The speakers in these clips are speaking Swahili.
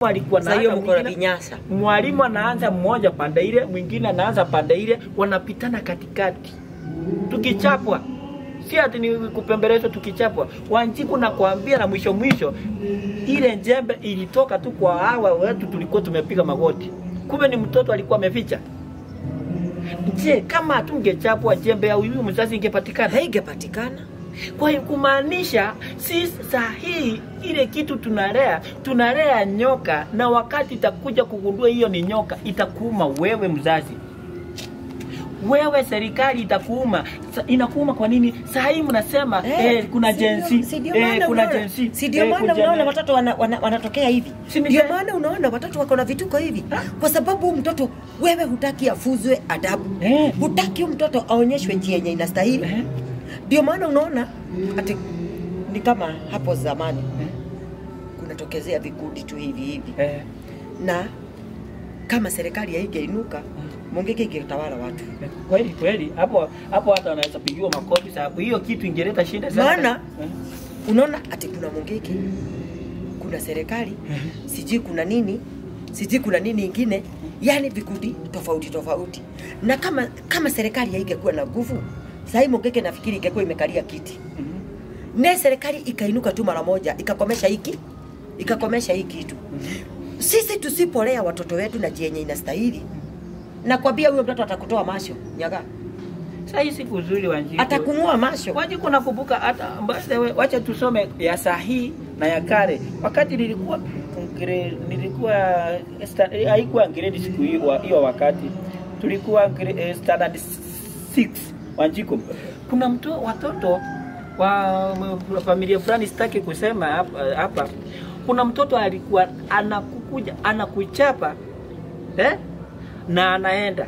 alikuwa na hiyo mko na vinyasa. Mwalimu anaanza mmoja pande ile, mwingine anaanza pande ile, wanapitana katikati. Tukichapwa si ati ni kupembelezwa, tukichapwa. Wanjiku na kuambia na mwisho ile njembe ilitoka tu kwa hawa wetu tulikuwa tumepiga magoti. Kumbe ni mtoto alikuwa ameficha. Je, kama tungechapwa jembe au huyu mzazi ingepatikana? Haigepatikana. Kwa hiyo kumaanisha si sahihi ile kitu tunalea nyoka, na wakati itakuja kugundua hiyo ni nyoka itakuuma wewe mzazi. Wewe serikali itakuuma. Inakuuma kwa nini? Sahihi mnasema kuna jensi. Kuna jensi. Si ndio maana unaona watoto wanatokea hivi. Ndio maana unaona watoto wako na vituko hivi. Kwa sababu mtoto wewe hutaki afuzwe adabu. Hutaki mtoto aonyeshwe njia yenye inastahili. Ndio maana unaona ati ni kama hapo zamani kunatokezea vikundi tu hivi. Na kama serikali haingeinuka Mungeke ingetawala watu. Kweli hapo hata wanaweza pigiwa makofi sababu hiyo kitu ingeleta shida sana. Maana unaona ati kuna Mungeke, kuna serikali, siji kuna nini ingine, yani vikundi tofauti. Na kama serikali haingekuwa na nguvu, sasa Mungeke nafikiri ingekuwa imekalia kiti. Na serikali ikainuka tu mara moja, ikakomesha hiki kitu. Sisi tusipolea watoto wetu na jenye inastahili, na kwambia huyo mtoto atakutoa masho nyaga. Sasa hii siku nzuri Wanjiku. Atakungua masho. Wanjiku nakumbuka hata wacha tusome ya sahihi na ya kale. Wakati nilikuwa haikuwa grade siku hiyo wakati. Tulikuwa standard 6 Wanjiku. Kuna watoto wa familia fulani sitaki kusema hapa. Kuna mtoto alikuwa anakuchapa na anaenda.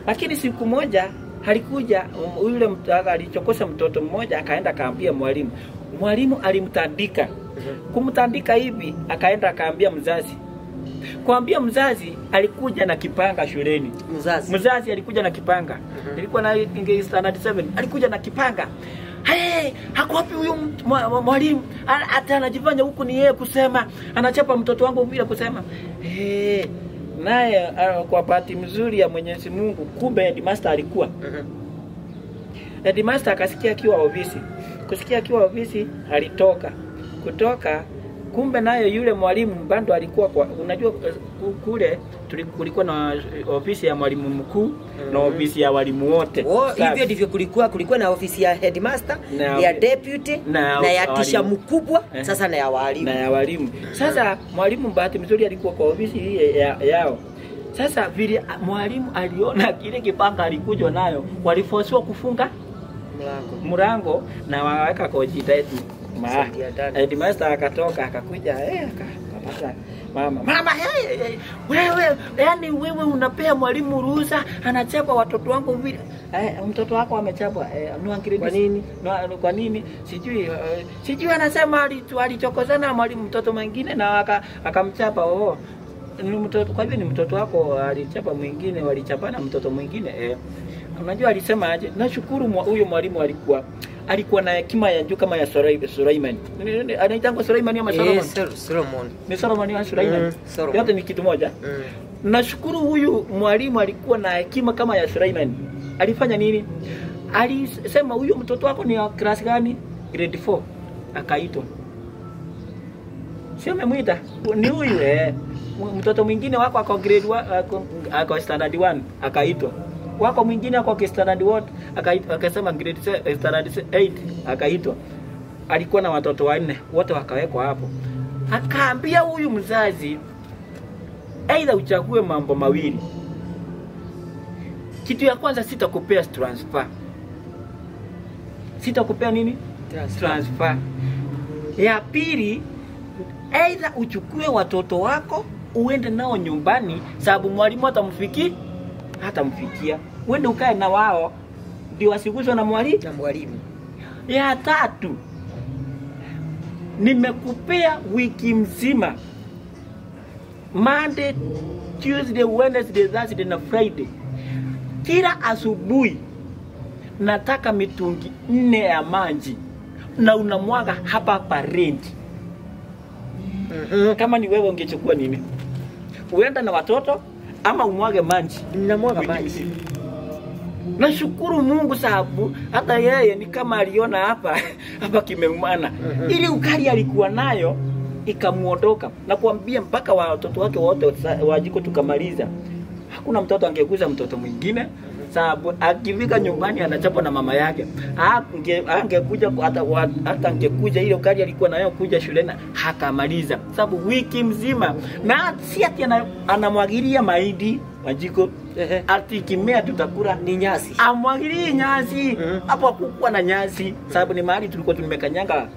Lakini siku moja alikuja yule mtaka alichokosha mtoto mmoja, akaenda akaambia mwalimu. Mwalimu alimtandika. Kumtandika hivi akaenda akaambia mzazi. Kuambia mzazi alikuja na kipanga shuleni. Mzazi alikuja na kipanga. Nilikuwa na standard 7. Alikuja na kipanga. Hako wapi huyo mwalimu? Hata anajifanya huku ni yeye kusema, anachapa mtoto wangu bila kusema. Naye kwa bahati mzuri ya Mwenyezi Mungu, kumbe headmaster alikuwa. Headmaster akasikia akiwa ofisi. Kusikia akiwa ofisi alitoka. Kutoka kumbe naye yule mwalimu bado alikuwa unajua kule kulikuwa na ofisi ya mwalimu mkuu na ofisi ya walimu wote. Hivyo ndivyo kulikuwa na ofisi ya headmaster, ya deputy na ya tisha mkubwa, sasa na ya walimu. Sasa mwalimu bahati mzuri alikuwa kwa ofisi hii yao. Sasa vile mwalimu aliona kile kipanga alikuja nayo, waliforcewa kufunga mlango na waweka koji yetu. Headmaster akatoka akakuja akapata mama wewe yani wewe unapea mwalimu ruhusa anachapa watoto wangu vile mtoto wako amechapwa kwa nini sijui anasema alichokozana mwalimu mtoto mwingine na akamchapa ni mtoto. Kwa hivyo ni mtoto wako alichapa mwingine, walichapana mtoto mwingine. Unajua alisema aje? Nashukuru huyo mwalimu alikuwa na hekima ya juu kama ya Sulaiman. Anaitangwa Sulaiman ama Solomon? Ni Solomon ya Sulaiman. Yote ni kitu moja. Nashukuru huyu mwalimu alikuwa na hekima kama ya Sulaiman. Alifanya nini? Alisema huyo mtoto wako ni class gani? Grade 4. Akaitwa. Sio memwita. Ni huyu mtoto mwingine wako ako grade 1 ako standard 1 akaitwa. Wako mwingine ako standard 1 akasema grade standard 8 akaitwa. Alikuwa na watoto 4 wote wakawekwa hapo. Akaambia huyu mzazi aidha uchague mambo mawili. Kitu ya kwanza sitakupea transfer. Sitakupea nini? Transfer. Ya pili aidha uchukue watoto wako uende nao nyumbani sababu mwalimu hatamfikia. Uende ukae na wao ndio wasiguswe na mwalimu. Ya tatu nimekupea wiki mzima. Monday, Tuesday, Wednesday, Thursday na Friday. Kila asubuhi nataka mitungi 4 ya maji na unamwaga hapa rent. Kama ni wewe ungechukua nini? Uenda na watoto ama umwage maji? Ninamwaga maji. Nashukuru Mungu sababu hata yeye ni kama aliona hapa kimeumana. Ili ukali alikuwa nayo ikamuondoka. Na kuambia mpaka watoto wake wote wajiko tukamaliza. Hakuna mtoto angeguza mtoto mwingine sababu akifika nyumbani anachapwa na mama yake. Angekuja hata angekuja ile ukali alikuwa nayo kuja shuleni hakamaliza. Sababu wiki mzima na si ati anamwagilia mahindi Wajiko ati kimea tutakula ni nyasi. Amwagilie nyasi. Hapo hakukuwa na nyasi sababu ni mahali tulikuwa tumekanyanga